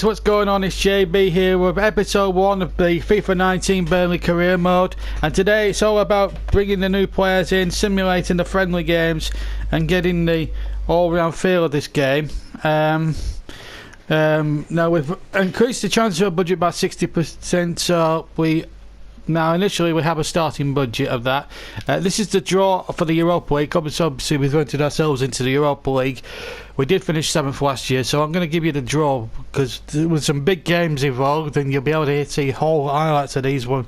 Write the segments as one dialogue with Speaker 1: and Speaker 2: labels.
Speaker 1: what's going on? It's JB here with episode 1 of the FIFA 19 Burnley career mode, and today it's all about bringing the new players in, simulating the friendly games and getting the all-round feel of this game. Now we've increased the transfer budget by 60%, so initially we have a starting budget of that. This is the draw for the Europa League. Obviously we've entered ourselves into the Europa League. We did finish 7th last year, so I'm going to give you the draw because there were some big games involved, and you'll be able to see whole highlights of these when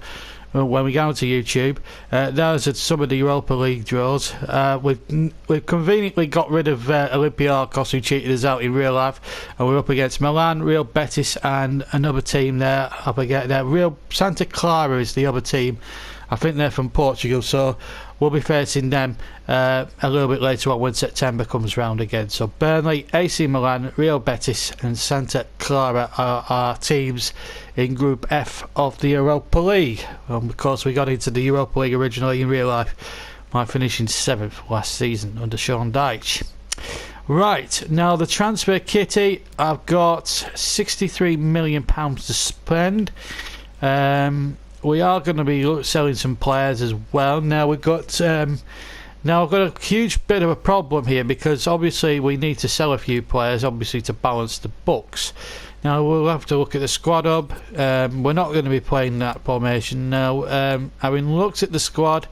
Speaker 1: we go onto YouTube. Those are some of the Europa League draws. We've conveniently got rid of Olympiacos, who cheated us out in real life, and we're up against Milan, Real Betis, and another team there up against Real Santa Clara is the other team. I think they're from Portugal, so we'll be facing them a little bit later on when September comes round again. So Burnley, AC Milan, Real Betis and Santa Clara are our teams in Group F of the Europa League. Of course, we got into the Europa League originally in real life by finishing 7th last season under Sean Dyche. Right, now the transfer kitty, I've got £63 million to spend. We are going to be selling some players as well. Now we've got I've got a huge bit of a problem here because obviously we need to sell a few players, obviously, to balance the books. Now we'll have to look at the squad hub. We're not going to be playing that formation now. Having looked at the squad,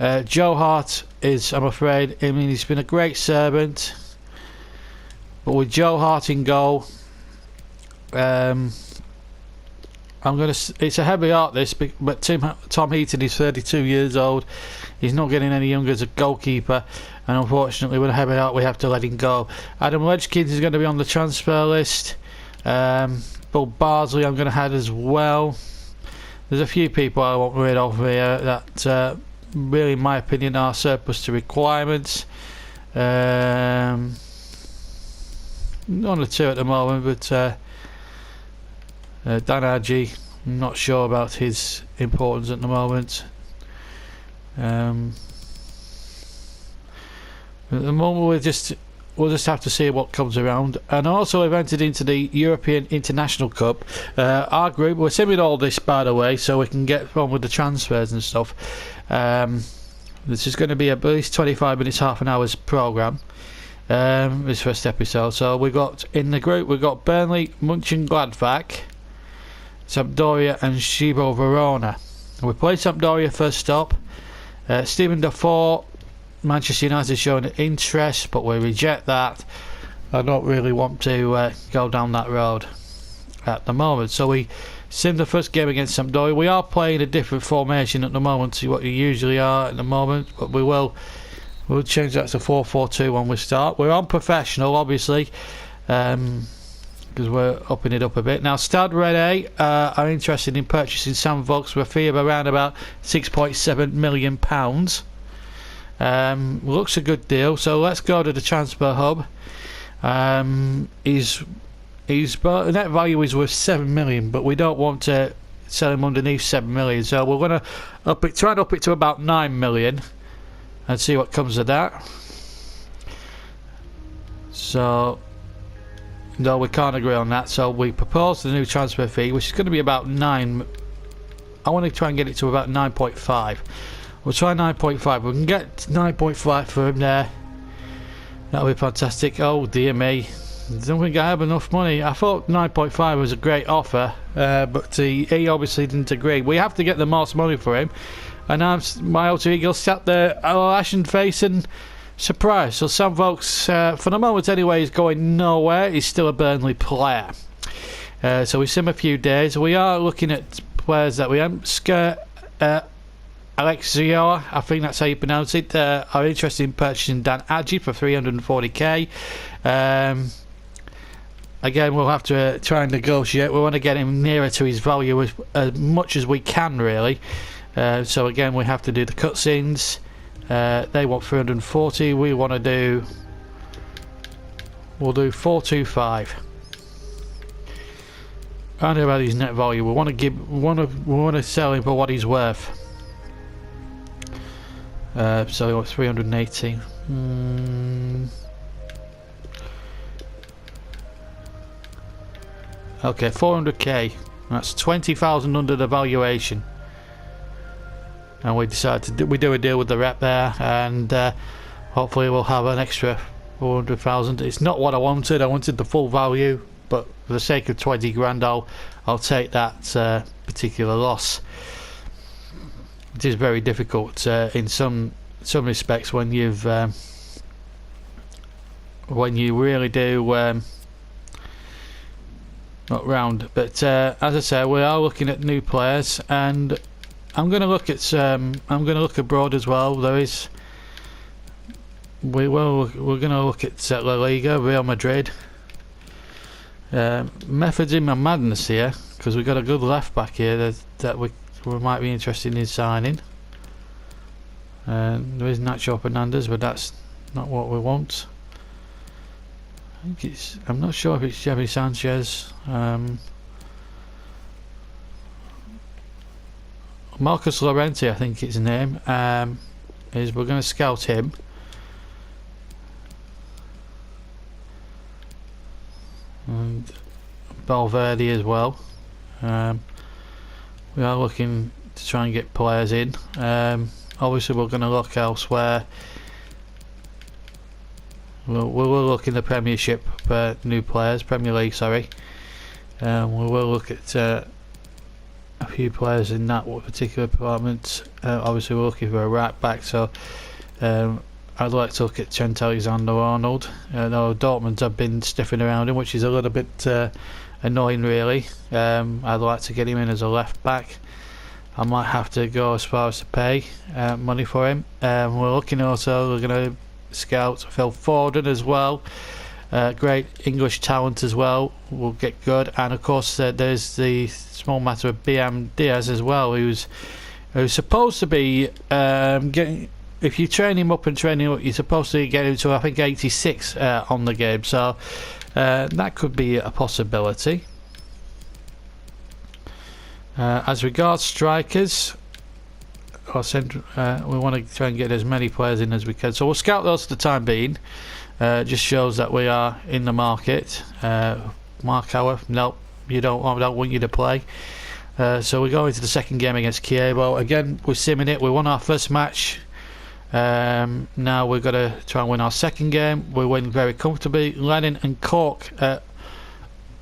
Speaker 1: Joe Hart is, I'm afraid, he's been a great servant, but with Joe Hart in goal, it's a heavy heart this, but Tom Heaton is 32 years old. He's not getting any younger as a goalkeeper, and unfortunately with a heavy heart we have to let him go. Adam Ledgkins is going to be on the transfer list. Bill Barsley I'm going to add as well. There's a few people I want rid of here that really, in my opinion, are surplus to requirements. One or two at the moment, but Dan Hadji, I'm not sure about his importance at the moment. At the moment we'll just have to see what comes around. And also we've entered into the European International Cup. Our group, we're simming all this by the way, so we can get on with the transfers and stuff. This is going to be at least 25 minutes, half an hour's programme, this first episode. So we've got, in the group, we've got Burnley, Mönchengladbach, Sampdoria and Chievo Verona. We play Sampdoria first stop. Stephen Defoe, Manchester United showing interest, but we reject that. I don't really want to go down that road at the moment. So we sim the first game against Sampdoria. We are playing a different formation at the moment to what you usually are at the moment, but we'll change that to 4-4-2 when we start. We're on professional, obviously, because we're upping it up a bit. Now Stade Rennais are interested in purchasing Sam Vokes for a fee of around about £6.7 million. Looks a good deal, so let's go to the transfer hub. His net value is worth 7 million, but we don't want to sell him underneath 7 million, so we're going to try and up it to about 9 million and see what comes of that. So no, we can't agree on that, so we propose the new transfer fee, which is going to be about 9. I want to try and get it to about 9.5. We'll try 9.5. We can get 9.5 for him there. That'll be fantastic. Oh dear me, I don't think I have enough money. I thought 9.5 was a great offer, but he obviously didn't agree. We have to get the most money for him, and my alter ego sat there, ashen face and surprise. So Sam Vokes, for the moment anyway, is going nowhere. He's still a Burnley player. So we sim a few days. We are looking at players that we haven't. Alexio, I think that's how you pronounce it, are interested in purchasing Dan Hadji for 340k. Again, we'll have to try and negotiate. We want to get him nearer to his value as much as we can, really. So again, we have to do the cutscenes. They want 340. We want to do. We'll do 425. I know about his net value. We want to give. We want to sell him for what he's worth. So we want 380. Okay, 400k. That's 20,000 under the valuation. And we decided to do a deal with the rep there, and hopefully we'll have an extra 400,000. It's not what I wanted. I wanted the full value, but for the sake of 20 grand, I'll take that particular loss. It is very difficult in some respects when you've when you really do not round. But as I say, we are looking at new players, and I'm going to look at abroad as well. We're going to look at La Liga, Real Madrid. Methods in my madness here, because we've got a good left back here that we might be interested in signing. There is Nacho Fernandez, but that's not what we want. I'm not sure if it's Javi Sanchez. Marcus Llorente, I think his name. We're going to scout him. And Valverde as well. We are looking to try and get players in. Obviously we're going to look elsewhere. We'll look in the Premiership for new players, Premier League, sorry. We will look at a few players in that particular department. Obviously we're looking for a right back, so I'd like to look at Trent Alexander-Arnold. Though Dortmund have been sniffing around him, which is a little bit annoying really. I'd like to get him in as a left back. I might have to go as far as to pay money for him. We're looking also, we're going to scout Phil Foden as well. Great English talent as well, will get good. And of course there's the small matter of BM Diaz as well, who's supposed to be getting, if you train him up, you're supposed to get him to I think 86 on the game, so that could be a possibility. As regards strikers, we want to try and get as many players in as we can, so we'll scout those for the time being. Just shows that we are in the market. Mark Hauer, nope, I don't want you to play. So we go into the second game against Kievo. Again, we're simming it. We won our first match. Now we've got to try and win our second game. We win very comfortably. Lennon and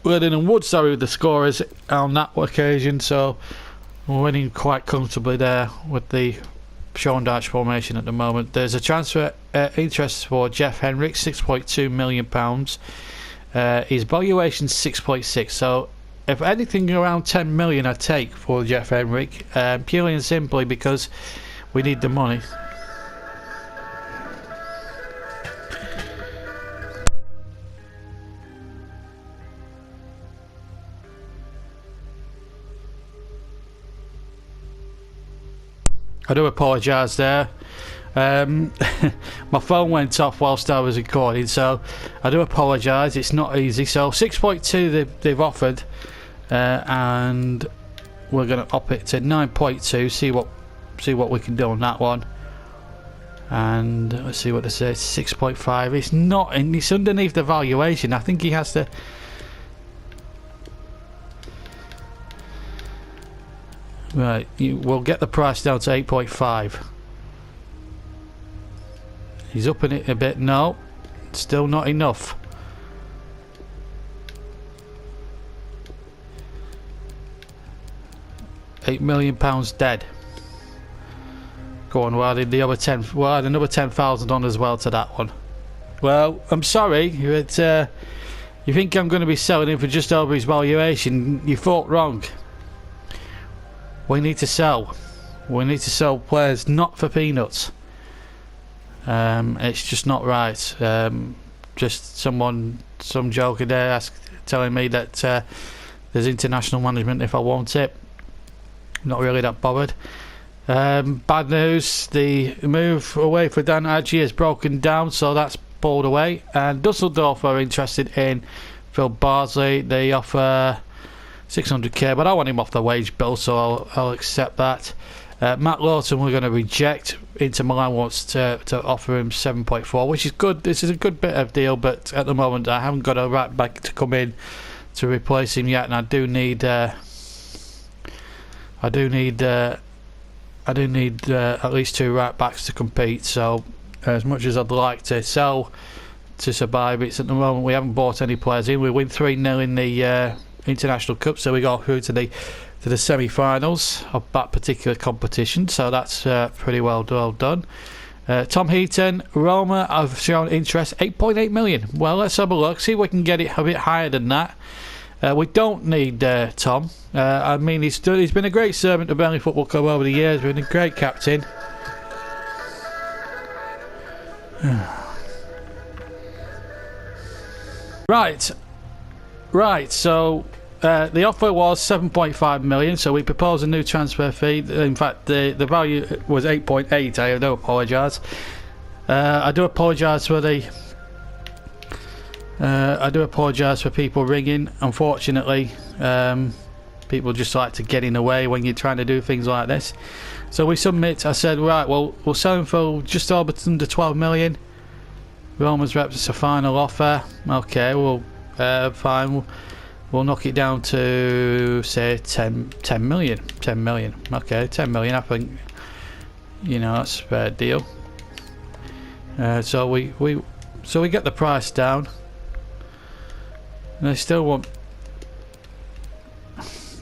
Speaker 1: Wood, with the scorers on that occasion. So we're winning quite comfortably there with the Sean Dyche formation at the moment. There's a transfer interest for Jeff Henrik, £6.2 million. His valuation 6.6. So if anything around 10 million I take for Jeff Henrik, purely and simply because we need the money. I do apologise there. My phone went off whilst I was recording, so I do apologise. It's not easy. So 6.2 they've offered, and we're going to up it to 9.2. See what we can do on that one. And let's see what they say. 6.5. It's not. It's underneath the valuation. I think he has to. Right, we'll get the price down to 8.5. He's upping it a bit. No, still not enough. £8 million dead. Go on, we'll add the other 10. We'll add another 10,000 on as well to that one. Well, I'm sorry, but you think I'm going to be selling him for just over his valuation? You thought wrong. We need to sell. We need to sell players, not for peanuts. It's just not right. Just some joker there telling me that there's international management if I want it. Not really that bothered. Bad news, the move away for Dan Adji has broken down, so that's pulled away. And Dusseldorf are interested in Phil Bardsley. They offer 600k, but I want him off the wage bill, so I'll accept that. Matt Lawton we're going to reject. Inter Milan wants to offer him 7.4, which is good. This is a good bit of deal, but at the moment I haven't got a right back to come in to replace him yet, and I do need at least 2 right backs to compete. So as much as I'd like to sell to survive, it's at the moment we haven't bought any players in. We win 3-0 in the International Cup, so we got through to the semi-finals of that particular competition. So that's pretty well done. Tom Heaton, Roma have shown interest, 8.8 million. Well, let's have a look, see if we can get it a bit higher than that. We don't need Tom. I mean, he's been a great servant to Burnley Football Club over the years. Been a great captain. Right. So the offer was 7.5 million. So we proposed a new transfer fee. In fact, the value was 8.8. I do apologise. I do apologise for people ringing. Unfortunately, people just like to get in the way when you're trying to do things like this. So we submit. I said, right, well, we'll sell him for just over under 12 million. Roman's reps us a final offer. Okay, well, fine. We'll knock it down to say 10 million. 10 million. Okay, 10 million. I think, that's a fair deal. So we get the price down. And they still want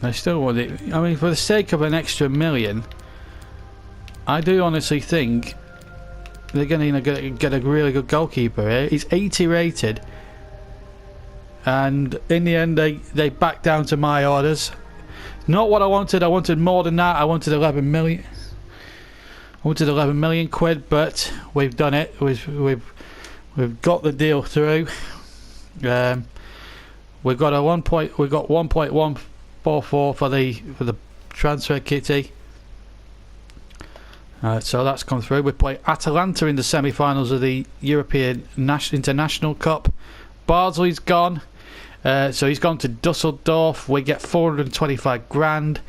Speaker 1: it. I mean, for the sake of an extra million, I do honestly think they're going to get a really good goalkeeper here. He's 80 rated, and in the end they backed down to my orders. Not what I wanted. I wanted more than that. I wanted 11 million. I wanted 11 million quid, but we've done it. We've got the deal through. We've got 1.144 for the transfer kitty. So that's come through. We play Atalanta in the semi-finals of the European International Cup. Bardsley's gone, so he's gone to Dusseldorf. We get 425 grand.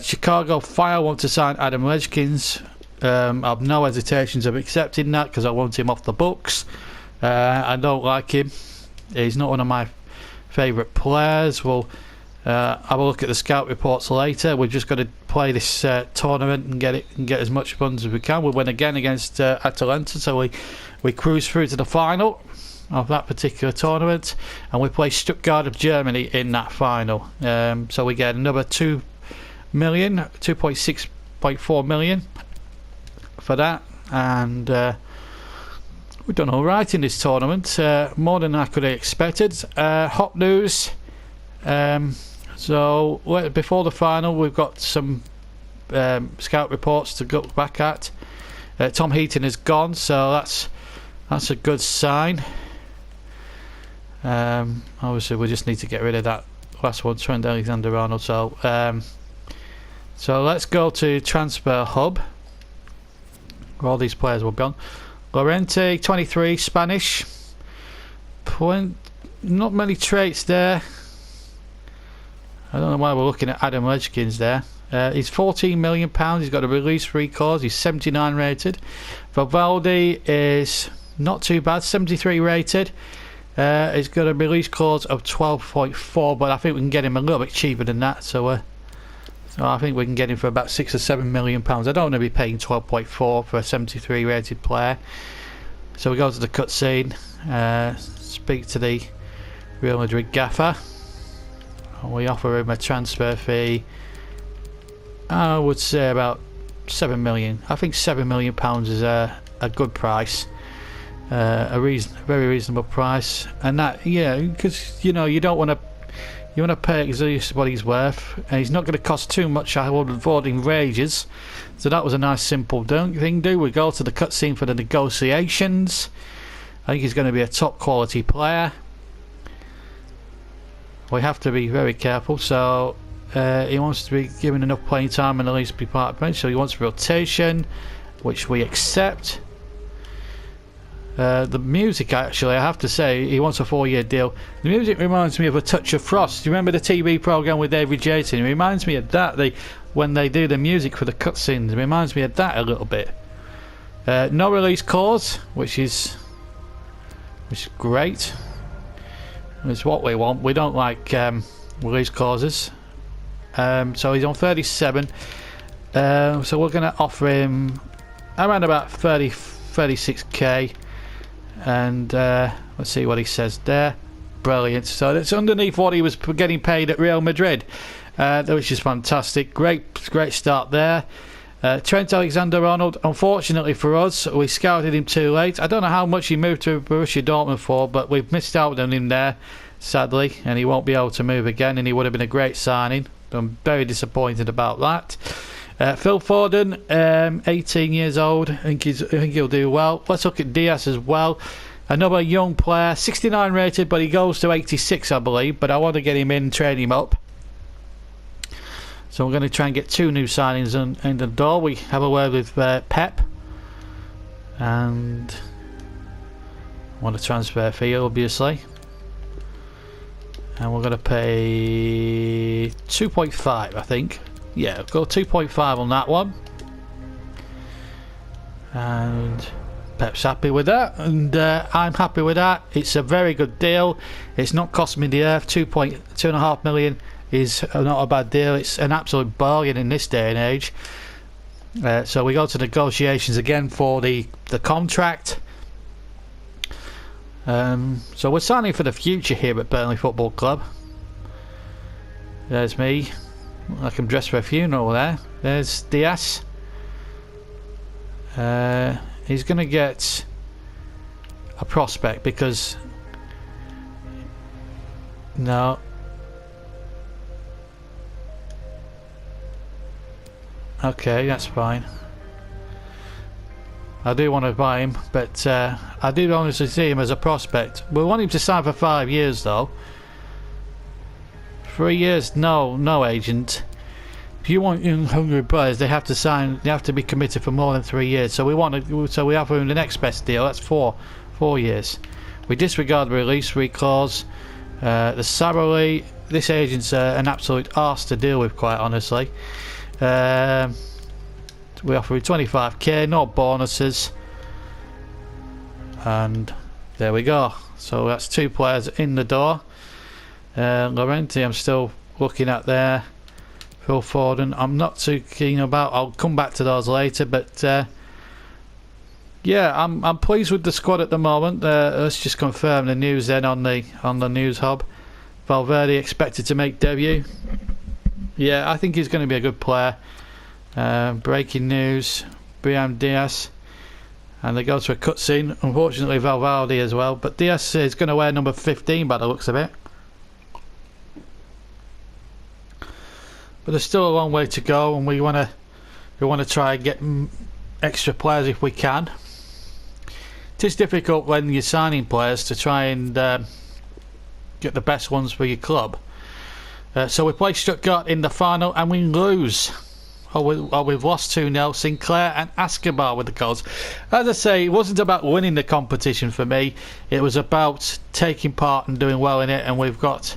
Speaker 1: Chicago Fire want to sign Adam Legkins. I've no hesitations of accepting that because I want him off the books. I don't like him. He's not one of my favourite players. We'll have a look at the scout reports later. We've just got to play this tournament and get as much funds as we can. We win again against Atalanta, so we cruise through to the final of that particular tournament, and we play Stuttgart of Germany in that final. So we get another 2.4 million for that, and we've done all right in this tournament, more than I could have expected. Hot news. So before the final, we've got some scout reports to go back at. Tom Heaton is gone, so that's a good sign. Obviously, we just need to get rid of that last one, Trent Alexander-Arnold. So let's go to Transfer Hub, where all these players will be on. Lorente, 23, Spanish. Not many traits there. I don't know why we're looking at Adam Legkins there. He's £14 million. He's got a release free clause. He's 79 rated. Valvaldi is not too bad, 73 rated. He's got a release clause of 12.4, but I think we can get him a little bit cheaper than that. So I think we can get him for about £6 or £7 million. I don't want to be paying 12.4 for a 73 rated player. So we go to the cutscene, speak to the Real Madrid gaffer. We offer him a transfer fee, I would say about 7 million. I think £7 million is a good price, very reasonable price, and that because you don't want to. You want to pay exactly what he's worth, and he's not going to cost too much. I would avoiding wages, so that was a nice simple thing. We go to the cutscene for the negotiations. I think he's going to be a top quality player. We have to be very careful. So he wants to be given enough playing time and at least be part of the bench. So he wants rotation, which we accept. The music, actually, I have to say, he wants a 4-year deal. The music reminds me of A Touch of Frost. Do you remember the TV programme with David Jason? It reminds me of that. When they do the music for the cutscenes, it reminds me of that a little bit. No release clause, which is great. It's what we want. We don't like release clauses. So he's on 37. So we're going to offer him around about 36k. And let's see what he says there. Brilliant. So that's underneath what he was getting paid at Real Madrid, which is fantastic. Great start there. Trent Alexander-Arnold, unfortunately for us, we scouted him too late. I don't know how much he moved to Borussia Dortmund for, but we've missed out on him there, sadly, and he won't be able to move again, and he would have been a great signing. I'm very disappointed about that. Phil Foden, 18 years old. I think he'll do well. Let's look at Diaz as well. Another young player, 69 rated, but he goes to 86, I believe. But I want to get him in, train him up. So we're going to try and get 2 new signings in the door. We have a word with Pep. And want a transfer fee, obviously. And we're going to pay 2.5, I think. Yeah, go 2.5 on that one. And Pep's happy with that, and I'm happy with that. It's a very good deal. It's not cost me the earth. 2.5 million is not a bad deal. It's an absolute bargain in this day and age. So we go to negotiations again for the contract. So we're signing for the future here at Burnley Football Club. There's me. Like I'm dressed for a funeral there. There's Diaz. He's going to get a prospect because... No. Okay, that's fine. I do want to buy him, but I do honestly see him as a prospect. We want him to sign for 5 years though. 3 years, no agent. If you want young hungry players, they have to sign. They have to be committed for more than 3 years. So we offer him the next best deal. That's 4 years. We disregard the release free clause. The salary. This agent's an absolute arse to deal with, quite honestly. We offer him 25k, no bonuses, and there we go. So that's 2 players in the door. Laurenti, I'm still looking at there. Phil Foden, I'm not too keen about. I'll come back to those later, but yeah, I'm pleased with the squad at the moment. Let's just confirm the news then on the news hub. Valverde expected to make debut. Yeah, I think he's going to be a good player. Breaking news: Brahim Diaz, and they go to a cutscene. Unfortunately, Valverde as well, but Diaz is going to wear number 15 by the looks of it. But there's still a long way to go, and we want to try and get extra players if we can. It is difficult when you're signing players to try and get the best ones for your club. So we play Stuttgart in the final and we lose. We've lost 2-0. Sinclair and Escobar with the goals. As I say, it wasn't about winning the competition for me. It was about taking part and doing well in it. And we've got...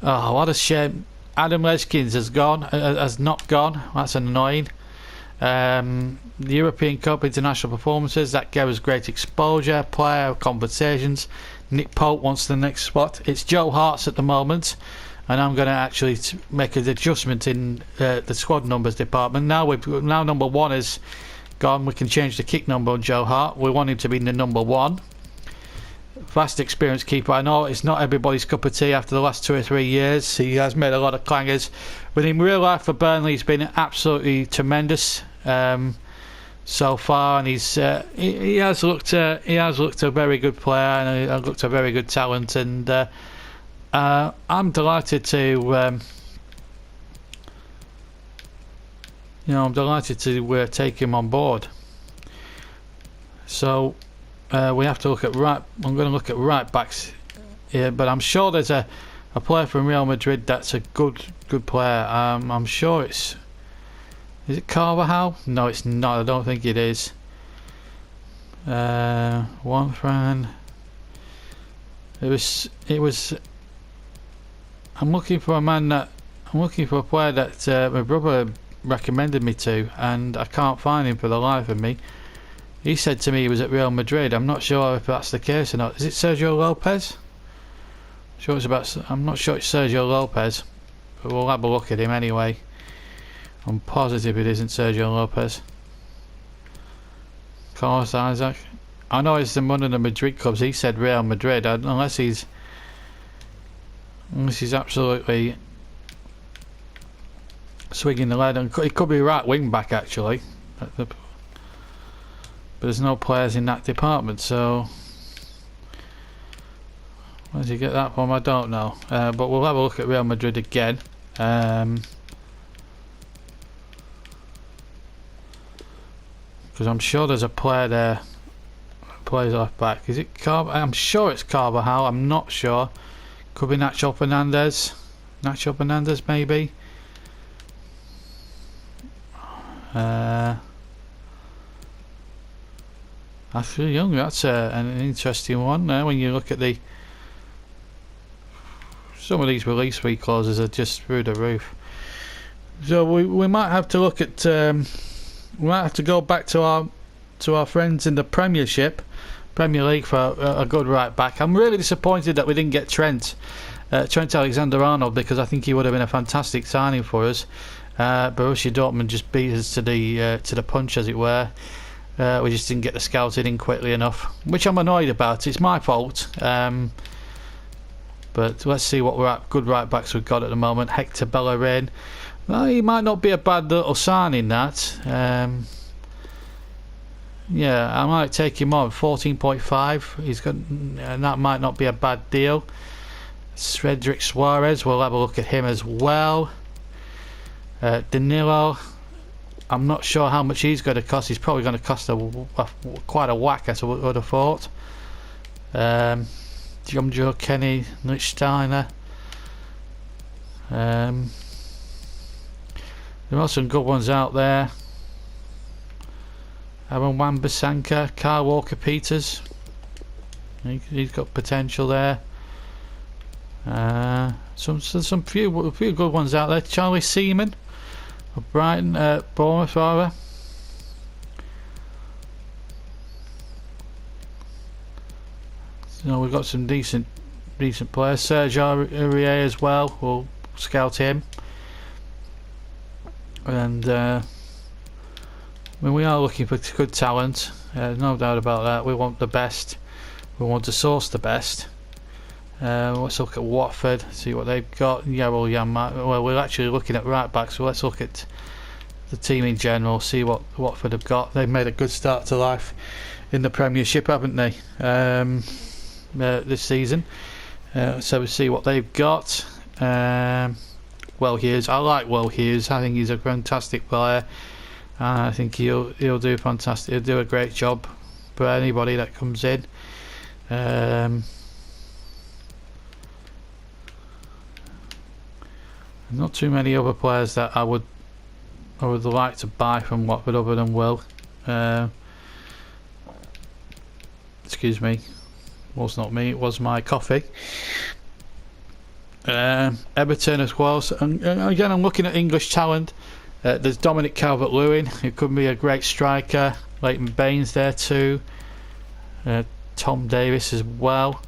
Speaker 1: Oh, what a shame. Adam Leskins has not gone. That's annoying. The European Cup international performances, that gave us great exposure. Player conversations. Nick Pope wants the next spot. It's Joe Hart's at the moment. And I'm going to actually make an adjustment in the squad numbers department. Now number 1 is gone. We can change the kick number on Joe Hart. We want him to be the number 1. Vast experienced keeper. I know it's not everybody's cup of tea after the last 2 or 3 years. He has made a lot of clangers. But in real life for Burnley, he's been absolutely tremendous so far, and he has looked a very good player, and he has looked a very good talent, and I'm delighted to take him on board. So we have to look at I'm going to look at right backs here, but I'm sure there's a player from Real Madrid that's a good player. I'm sure is it Carvajal? No, it's not. I don't think it is. One friend. It was. I'm looking for a player that my brother recommended me to, and I can't find him for the life of me. He said to me he was at Real Madrid. I'm not sure if that's the case or not. Is it Sergio Lopez? Sure it's about. I'm not sure it's Sergio Lopez, but we'll have a look at him anyway. I'm positive it isn't Sergio Lopez. Carlos Isaac. I know it's one of the Madrid clubs. He said Real Madrid, unless he's absolutely swinging the lead. And it could be right wing back actually, but there's no players in that department. So where did you get that from? I don't know. But we'll have a look at Real Madrid again. Because I'm sure there's a player there that plays off back. Is it I'm sure it's Carvajal. I'm not sure. Could be Nacho Fernandez. Nacho Fernandez maybe. Actually, young. That's an interesting one. When you look at some of these release fee clauses are just through the roof. So we might have to look at. We might have to go back to our friends in the Premier League for a good right back. I'm really disappointed that we didn't get Trent Alexander-Arnold, because I think he would have been a fantastic signing for us. Borussia Dortmund just beat us to the punch, as it were. We just didn't get the scouting in quickly enough, which I'm annoyed about. It's my fault. But let's see what good right backs we've got at the moment. Hector Bellerin. Well, he might not be a bad little signing, that. Yeah, I might take him on. 14.5. He's got, and that might not be a bad deal. Cedric Suarez, we'll have a look at him as well. Danilo, I'm not sure how much he's going to cost. He's probably going to cost quite a whack, I would have thought. Joe Kenny, Lichtsteiner. There are some good ones out there. Aaron Wan-Bissaka, Kyle Walker-Peters. He's got potential there. Some few good ones out there. Charlie Seaman of Brighton, Bournemouth rather. So we've got some decent players. Serge Aurier as well. We'll scout him. And when we are looking for good talent, no doubt about that. We want the best. We want to source the best. Let's look at Watford, see what they've got. Well, we're actually looking at right back, so let's look at the team in general, see what Watford have got. They've made a good start to life in the Premiership, haven't they, this season? So we'll see what they've got. Will Hughes, I like Will Hughes. I think he's a fantastic player. I think he'll do fantastic. He'll do a great job for anybody that comes in. Not too many other players that I would like to buy from Watford other than Will. Excuse me, it was not me, it was my coffee. Everton as well. So, and again, I'm looking at English talent. There's Dominic Calvert-Lewin, who could be a great striker. Leighton Baines there too. Tom Davis as well.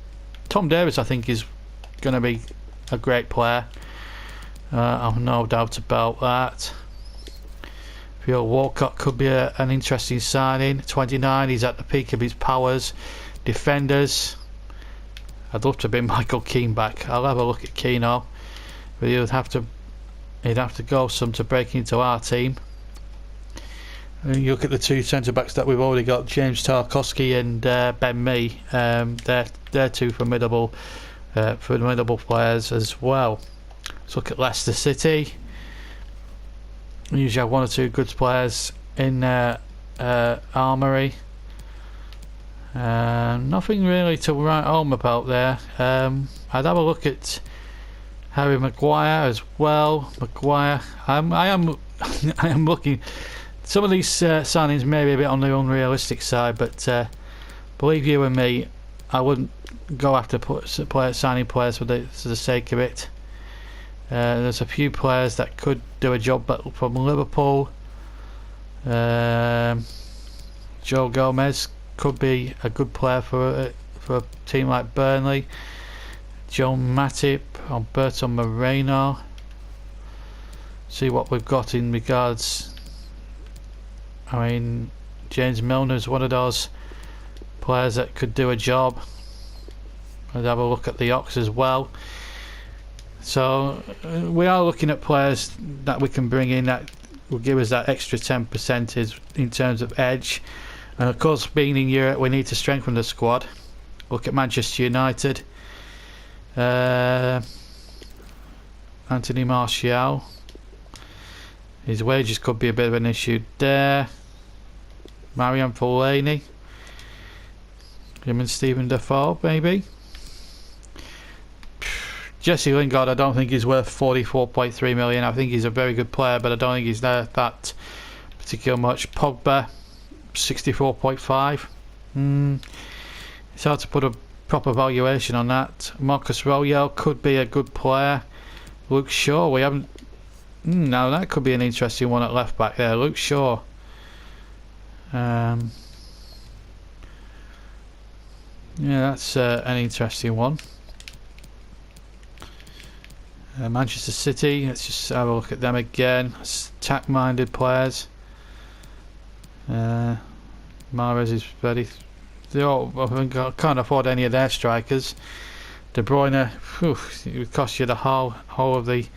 Speaker 1: Tom Davis, I think, is going to be a great player. I've no doubt about that. Theo Walcott could be an interesting signing. 29, he's at the peak of his powers. Defenders, I'd love to bring Michael Keane back. I'll have a look at Keane now, but he'd have to go some to break into our team. And you look at the two centre backs that we've already got, James Tarkowski and Ben Mee. They're two formidable players as well. Let's look at Leicester City. We usually have one or two good players in Armoury. Nothing really to write home about there. I'd have a look at Harry Maguire as well. I am looking. Some of these signings may be a bit on the unrealistic side, but believe you and me, I wouldn't go after signing players for the sake of it. There's a few players that could do a job, but from Liverpool, Joe Gomez could be a good player for a team like Burnley. Joe Matip, Alberto Moreno. See what we've got in regards. I mean, James Milner is one of those players that could do a job. I'd have a look at the Ox as well. So we are looking at players that we can bring in that will give us that extra 10% in terms of edge. And of course, being in Europe, we need to strengthen the squad. Look at Manchester United. Anthony Martial. His wages could be a bit of an issue there. Marian Fellaini. Him and Stephen Defoe, maybe. Jesse Lingard, I don't think he's worth 44.3 million. I think he's a very good player, but I don't think he's there that particular much. Pogba, 64.5. It's hard to put a proper valuation on that. Marcus Royal could be a good player. Luke Shaw, we haven't. No, that could be an interesting one at left back there. Luke Shaw. Yeah, that's an interesting one. Manchester City, let's just have a look at them again. Attack-minded players. Mahrez is ready. They all, I can't afford any of their strikers. De Bruyne, it would cost you the whole of the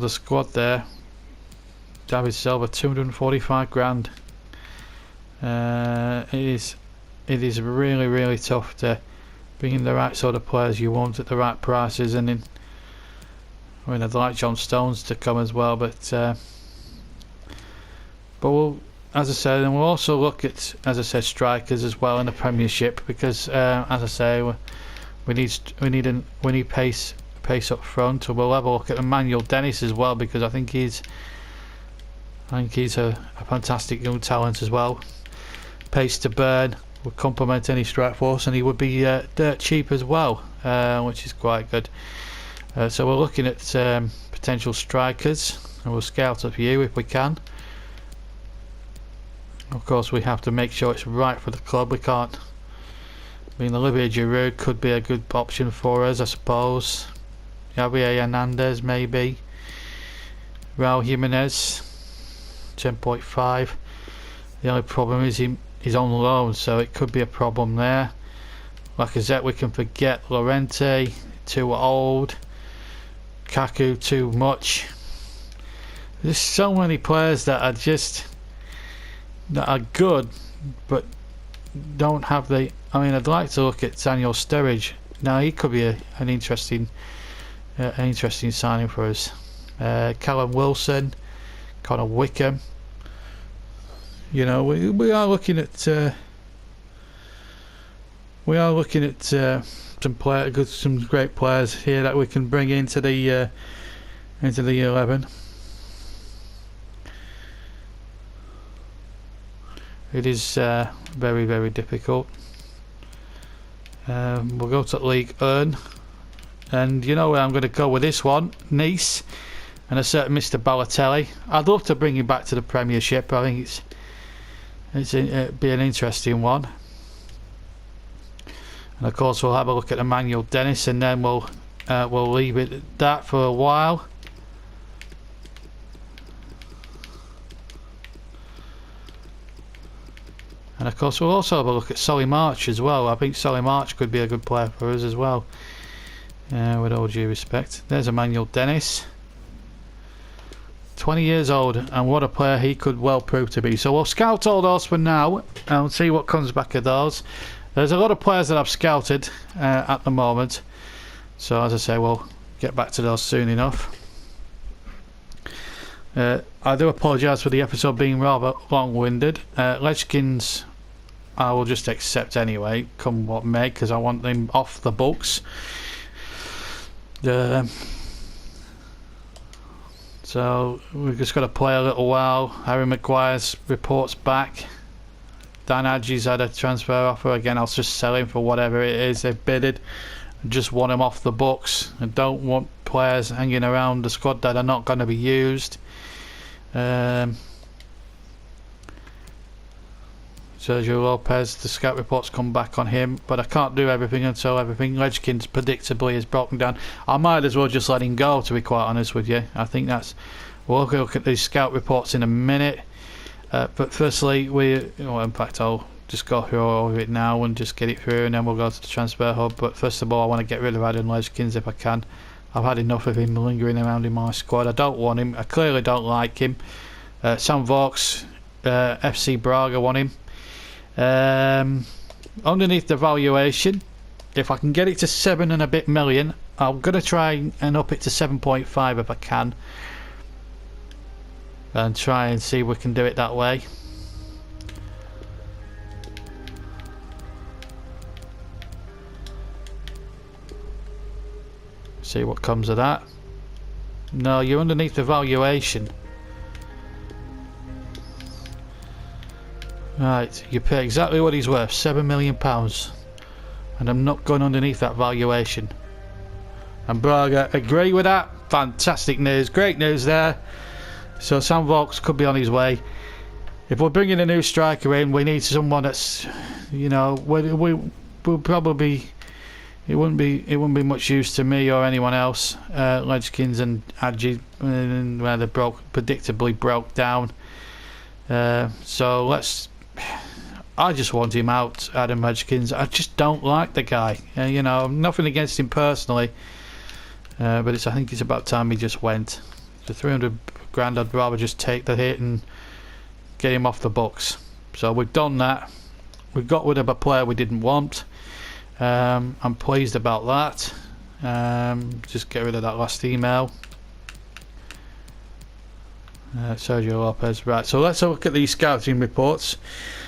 Speaker 1: squad there. David Silva, 245 grand. It is really tough to bring in the right sort of players you want at the right prices, and in. I mean, I'd like John Stones to come as well, but we'll, as I said, and we'll also look at, as I said, strikers as well in the Premiership, because as I say, we need pace up front. And we'll have a look at Emmanuel Dennis as well, because I think he's a fantastic young talent as well. Pace to burn, would complement any strike force, and he would be dirt cheap as well, which is quite good. So we're looking at potential strikers, and we'll scout a few if we can. Of course, we have to make sure it's right for the club. We can't. I mean, Olivier Giroud could be a good option for us, I suppose. Javier Hernandez, maybe. Raul Jimenez, 10.5. The only problem is he's on loan, so it could be a problem there. Lacazette, we can forget. Llorente, too old. Kaku, too much. There's so many players that are good, but don't have the. I mean, I'd like to look at Daniel Sturridge. Now he could be an interesting signing for us. Callum Wilson, Connor Wickham. You know, we are looking at some great players here that we can bring into the 11. It is very difficult. We'll go to League 1, and you know where I'm going to go with this one, Nice, and a certain Mr. Balotelli. I'd love to bring him back to the Premiership. I think it'd be an interesting one. And of course we'll have a look at Emmanuel Dennis, and then we'll leave it at that for a while. And of course we'll also have a look at Solly March as well. I think Solly March could be a good player for us as well, with all due respect. There's Emmanuel Dennis, 20 years old, and what a player he could well prove to be. So we'll scout all those for now and see what comes back of those. There's a lot of players that I've scouted at the moment, so as I say, we'll get back to those soon enough. I do apologise for the episode being rather long-winded. Lechkins I will just accept anyway, come what may, because I want them off the books. So we've just got to play a little while. Harry Maguire's reports back. Dan Hadji's had a transfer offer again. I'll just sell him for whatever it is they've bidded. I just want him off the books. I don't want players hanging around the squad that are not going to be used. Sergio Lopez, the scout reports come back on him, but I can't do everything until everything. Ledgkins predictably is broken down. I might as well just let him go, to be quite honest with you. I think that's... We'll look at these scout reports in a minute. But firstly, in fact, I'll just go through all of it now and just get it through, and then we'll go to the transfer hub. But first of all, I want to get rid of Adam Ledgkins if I can. I've had enough of him lingering around in my squad. I don't want him. I clearly don't like him. Sam Vaux, FC Braga want him. Underneath the valuation, if I can get it to 7 and a bit million, I'm going to try and up it to 7.5 if I can, and try and see if we can do it that way. See what comes of that. No, you're underneath the valuation. Right, you pay exactly what he's worth, £7 million, and I'm not going underneath that valuation. And Braga agree with that. Fantastic news, great news there. So Sam Vaux could be on his way. If we're bringing a new striker in, we need someone that's, we'll probably, it wouldn't be much use to me or anyone else. Ledgkins and Adji, where they predictably broke down. So I just want him out, Adam Ledgkins. I just don't like the guy. Nothing against him personally, but I think it's about time he just went. For 300 grand, I'd rather just take the hit and get him off the books. So we've done that. We've got rid of a player we didn't want. I'm pleased about that. Just get rid of that last email. Sergio Lopez. Right, so let's look at these scouting reports.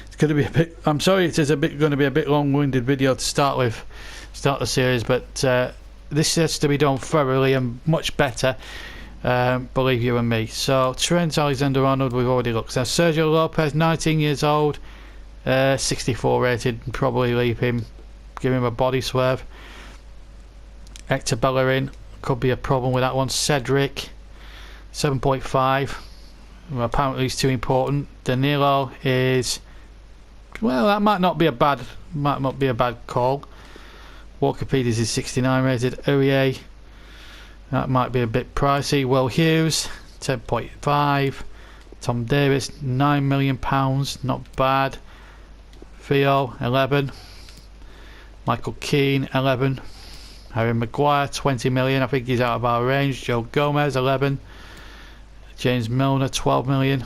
Speaker 1: It's going to be a bit, I'm sorry, it is going to be a bit long-winded video to start the series, but this has to be done thoroughly and much better, believe you and me. So Trent Alexander-Arnold, we've already looked. Now Sergio Lopez, 19 years old, 64 rated, probably leave him, give him a body swerve. Hector Bellerin, could be a problem with that one. Cedric, 7.5. Well, apparently he's too important. Danilo is, well, that might not be a bad call. Walker Peters is 69 rated. Urier, that might be a bit pricey. Will Hughes, 10.5. Tom Davis, £9 million, not bad. Theo, 11. Michael Keane, 11. Harry Maguire, 20 million. I think he's out of our range. Joe Gomez, 11. James Milner, 12 million.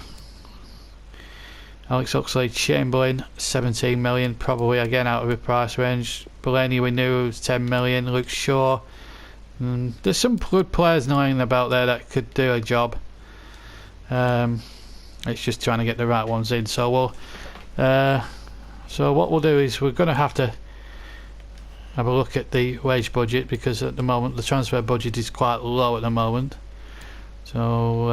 Speaker 1: Alex Oxlade-Chamberlain, 17 million, probably again out of the price range. Bellany, we knew, was 10 million. Luke Shaw. There's some good players lying about there that could do a job. It's just trying to get the right ones in. So what we'll do is we're going to have a look at the wage budget, because at the moment the transfer budget is quite low at the moment. So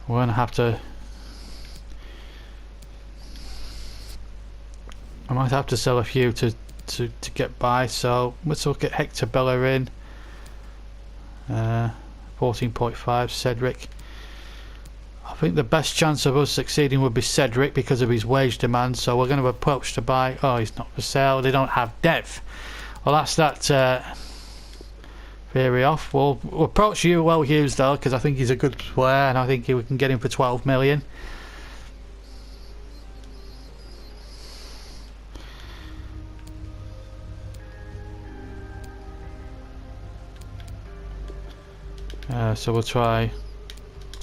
Speaker 1: we're going to have to, I might have to sell a few to get by. So let's look at Hector Bellerin, 14.5. Cedric, I think the best chance of us succeeding would be Cedric because of his wage demand. So we're going to approach to buy. Oh, he's not for sale, they don't have depth. Well, that's that theory off. We'll approach Will Hughes though, because I think he's a good player and I think we can get him for 12 million. So we'll try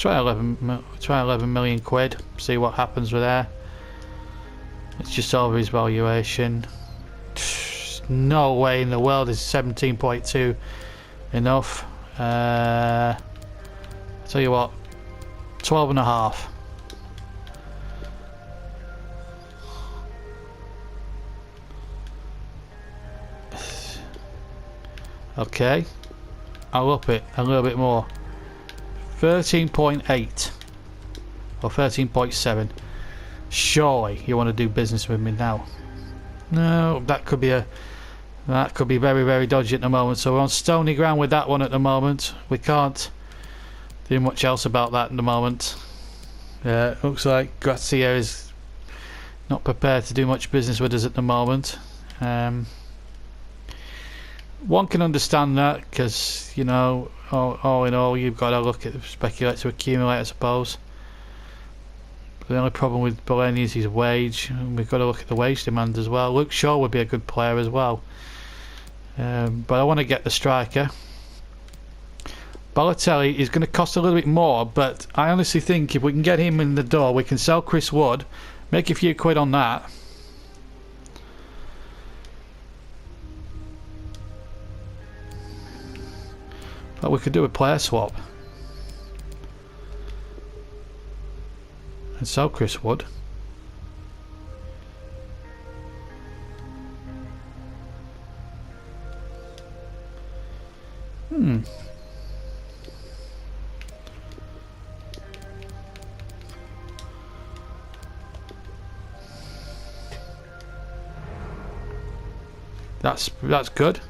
Speaker 1: 11 million quid, see what happens with there. It's just over his valuation. No way in the world is 17.2 enough. Tell you what, 12 and a half. Okay, I'll up it a little bit more. 13.8 or 13.7. Surely you want to do business with me now? No, that could be very, very dodgy at the moment. So we're on stony ground with that one at the moment. We can't do much else about that at the moment. Looks like Grazia is not prepared to do much business with us at the moment. One can understand that, because, you know, all in all, you've got to look at speculate to accumulate, I suppose. But the only problem with Burnley is his wage, and we've got to look at the wage demand as well. Luke Shaw would be a good player as well, but I want to get the striker. Balotelli is going to cost a little bit more, but I honestly think if we can get him in the door, we can sell Chris Wood, make a few quid on that. But we could do a player swap and sell Chris Wood. That's good.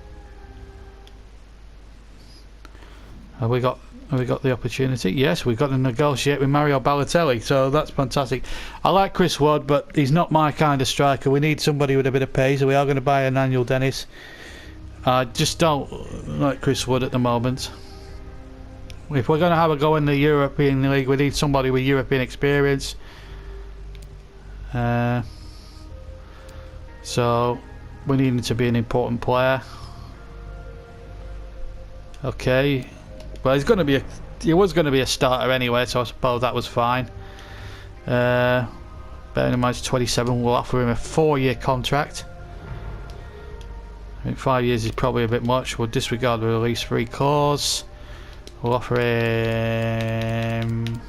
Speaker 1: Have we got the opportunity? Yes, we've got to negotiate with Mario Balotelli, so that's fantastic. I like Chris Wood, but he's not my kind of striker. We need somebody with a bit of pace, so we are going to buy Emmanuel Dennis. I just don't like Chris Wood at the moment. If we're going to have a go in the European League, we need somebody with European experience. So we need him to be an important player. Okay. Well, he was going to be a starter anyway, so I suppose that was fine. Bearing in mind he's 27, we'll offer him a 4-year contract. I think 5 years is probably a bit much. We'll disregard the release free clause. We'll offer him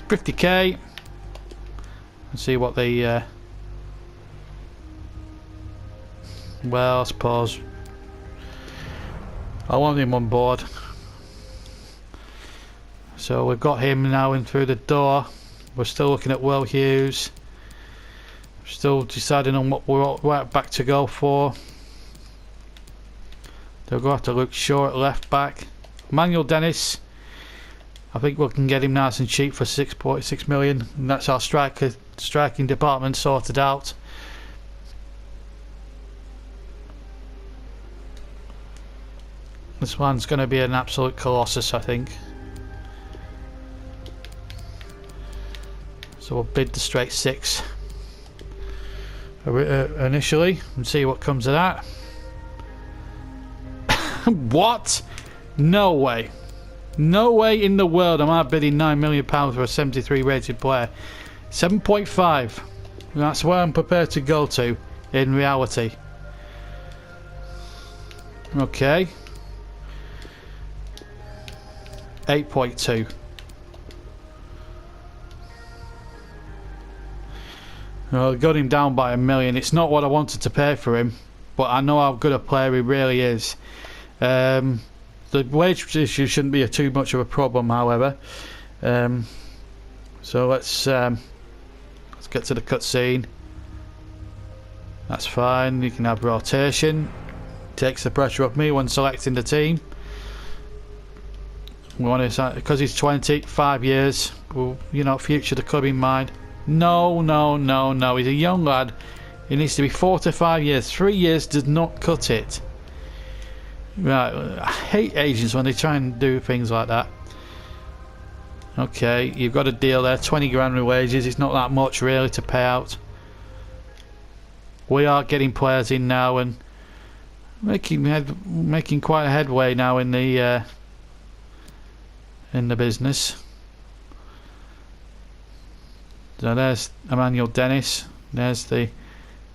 Speaker 1: 50k and see what they well, I suppose I want him on board. So we've got him now in through the door. We're still looking at Will Hughes. Still deciding on what we're right back to go for. They'll go after Luke Shaw at left back. Emmanuel Dennis, I think we can get him nice and cheap for 6.6 million, and that's our striking department sorted out. This one's going to be an absolute colossus, I think. So we'll bid the straight 6 initially and see what comes of that. What? No way. No way in the world am I bidding £9 million for a 73 rated player. 7.5. That's where I'm prepared to go to in reality. Okay. 8.2. Well, I got him down by £1 million. It's not what I wanted to pay for him, but I know how good a player he really is. The wage issue shouldn't be too much of a problem, however. So let's get to the cutscene. That's fine. You can have rotation. Takes the pressure off me when selecting the team. We want to, because he's 20, 5 years. Well, you know, future the club in mind. No, no, no, no. He's a young lad. He needs to be 4 to 5 years. 3 years does not cut it. Right, I hate agents when they try and do things like that. Okay, you've got a deal there. 20 grand in wages. It's not that much really to pay out. We are getting players in now and making quite a headway now in the business. So there's Emmanuel Dennis. There's the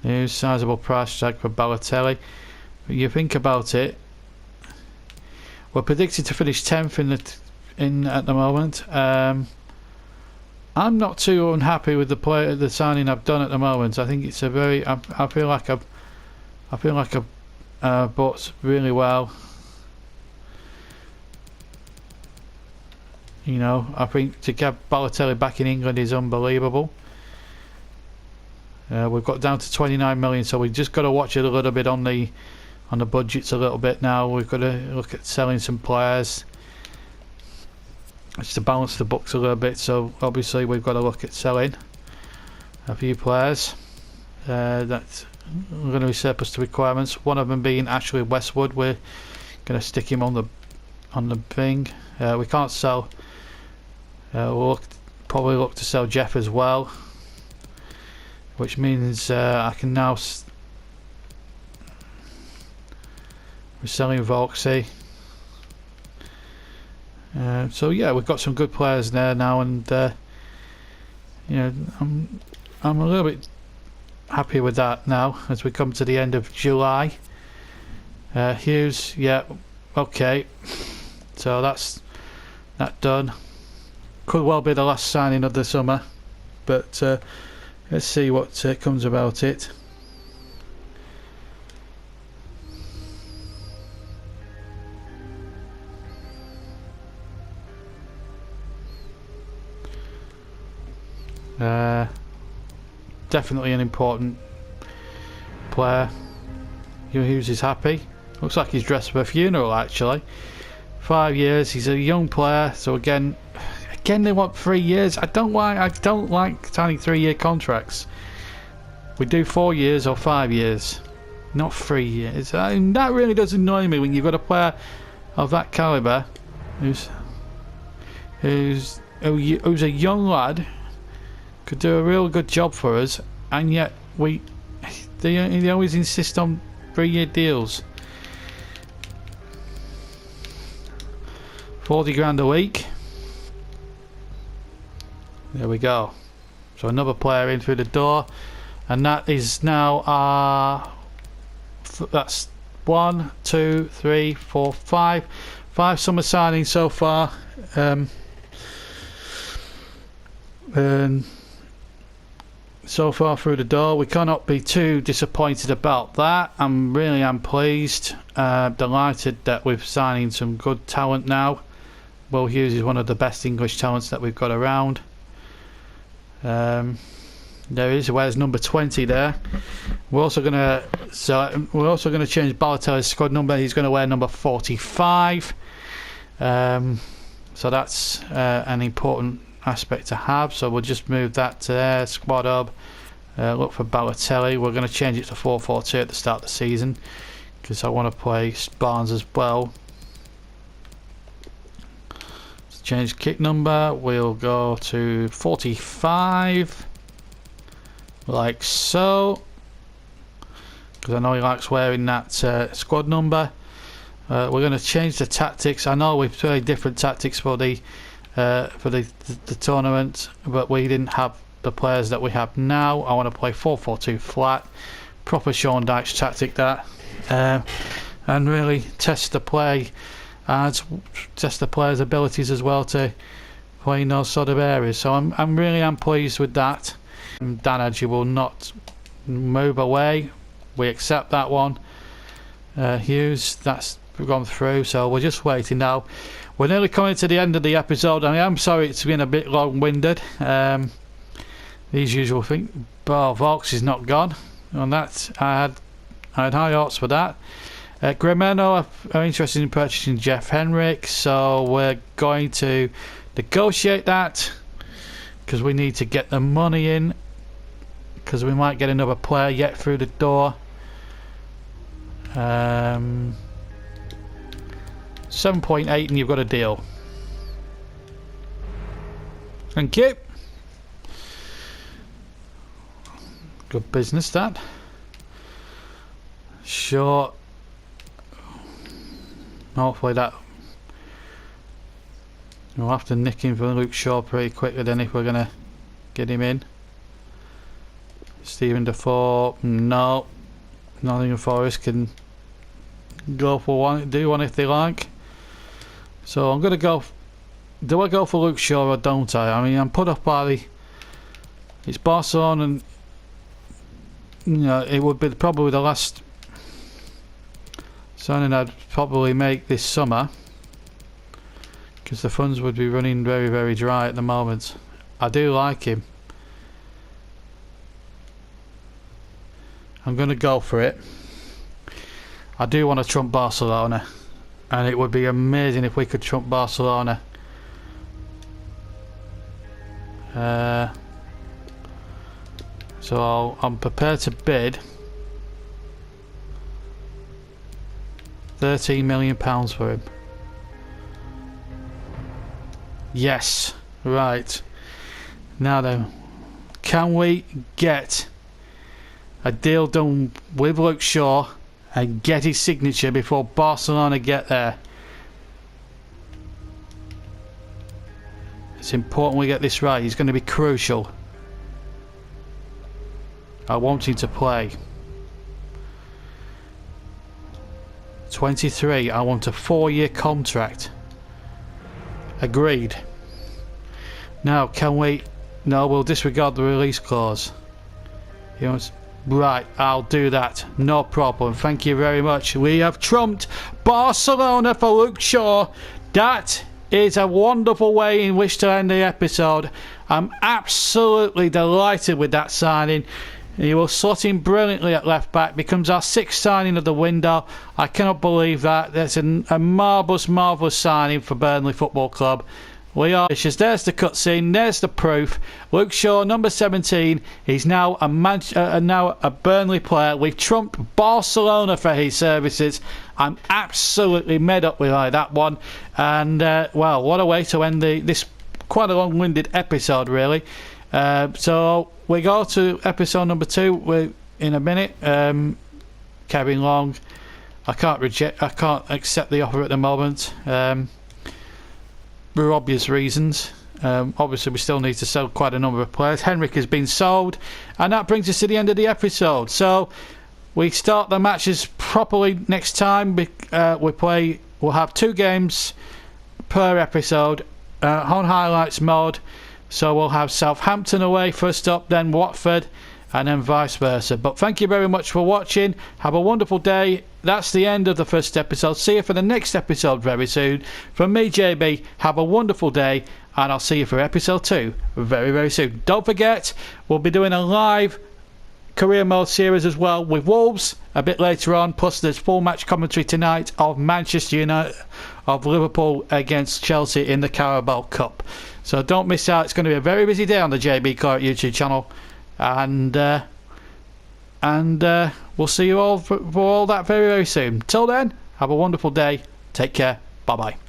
Speaker 1: new sizable price tag for Balotelli. But you think about it, we're predicted to finish 10th at the moment. I'm not too unhappy with the signing I've done at the moment. I think it's a very. I feel like I've bought really well. You know, I think to get Balotelli back in England is unbelievable. We've got down to 29 million, so we've just got to watch it a little bit on the budgets a little bit now. We've got to look at selling some players. just to balance the books a little bit. So obviously we've got to look at selling a few players that are going to be surplus to requirements. One of them being Ashley Westwood. We're going to stick him on the thing. We can't sell. We'll probably look to sell Jeff as well, which means I can now we're selling Volksy. So yeah, we've got some good players there now, and you know, I'm a little bit happy with that now as we come to the end of July. Hughes, yeah, okay, so that's that done. Could well be the last signing of the summer, but let's see what comes about it. Definitely an important player. Hughes is happy. Looks like he's dressed for a funeral actually. 5 years. He's a young player, so again they want 3 years. I don't like signing 3-year contracts. We do 4 years or 5 years, not 3 years. That really does annoy me when you've got a player of that caliber who's a young lad, could do a real good job for us, and yet they always insist on 3-year deals. 40 grand a week. There we go. So another player in through the door, and that is now that's 1, 2, 3, 4, 5 summer signings so far. And so far through the door, we cannot be too disappointed about that. I'm pleased, delighted that we're signing some good talent now. Will Hughes is one of the best English talents that we've got around. There is, where's number 20 there. We're also going to change Balotelli's squad number. He's going to wear number 45. So that's an important aspect to have, so we'll just move that to there. Squad hub, look for Balotelli. We're going to change it to 4-4-2 at the start of the season because I want to play Barnes as well. Let's change kit number. We'll go to 45 like so, because I know he likes wearing that squad number. We're going to change the tactics. I know we've played different tactics for the tournament, but we didn't have the players that we have now. I want to play 4-4-2 flat, proper Sean Dyche tactic that, and really test the play and test the players' abilities as well to play in those sort of areas. So I'm really pleased with that. Danage will not move away. We accept that one. Hughes, that's gone through, so we're just waiting now. We're nearly coming to the end of the episode. I mean, I'm sorry it's been a bit long-winded. These usual things. But Volks is not gone. On that, I had high hopes for that. Gremeno are interested in purchasing Jeff Henrik, so we're going to negotiate that because we need to get the money in, because we might get another player yet through the door. 7.8 and you've got a deal. Thank you. Good business that. Sure. Hopefully that we'll have to nick him for Luke Shaw pretty quickly then if we're gonna get him in. Stephen Defoe, no. Nottingham Forest can go for one, do one if they like. So I'm gonna go. Do I go for Luke Shaw or don't I? I mean, I'm put off by it's Barcelona, and you know it would be probably the last signing I'd probably make this summer, because the funds would be running very, very dry at the moment. I do like him. I'm gonna go for it. I do want to trump Barcelona, and it would be amazing if we could trump Barcelona So I'm prepared to bid £13 million for him. Yes, right. Now then, can we get a deal done with Luke Shaw and get his signature before Barcelona get there? It's important we get this right. He's going to be crucial. I want him to play. 23. I want a 4-year contract. Agreed. Now, can we... No, we'll disregard the release clause. He wants... Right, I'll do that. No problem. Thank you very much. We have trumped Barcelona for Luke Shaw. That is a wonderful way in which to end the episode. I'm absolutely delighted with that signing. He will slot in brilliantly at left back. Becomes our 6th signing of the window. I cannot believe that. That's a marvellous signing for Burnley Football Club. We are vicious. There's the cutscene. There's the proof. Luke Shaw, number 17. He's now a Burnley player. We've trumped Barcelona for his services. I'm absolutely made up with that one. And well, what a way to end this quite a long-winded episode, really. So we go to episode number 2 in a minute. Kevin Long. I can't accept the offer at the moment. For obvious reasons. Obviously we still need to sell quite a number of players. Henrik has been sold, and that brings us to the end of the episode. So we start the matches properly next time. We'll have 2 games per episode on highlights mode. So we'll have Southampton away first up, then Watford, and then vice versa. But thank you very much for watching. Have a wonderful day. That's the end of the first episode. See you for the next episode very soon. From me, JB, have a wonderful day, and I'll see you for episode 2 very, very soon. Don't forget, we'll be doing a live career mode series as well with Wolves a bit later on. Plus, there's full match commentary tonight of Manchester United, of Liverpool against Chelsea in the Carabao Cup. So don't miss out. It's going to be a very busy day on the JB Clark YouTube channel. And we'll see you all for all that very, very soon. Till then, have a wonderful day. Take care. Bye bye.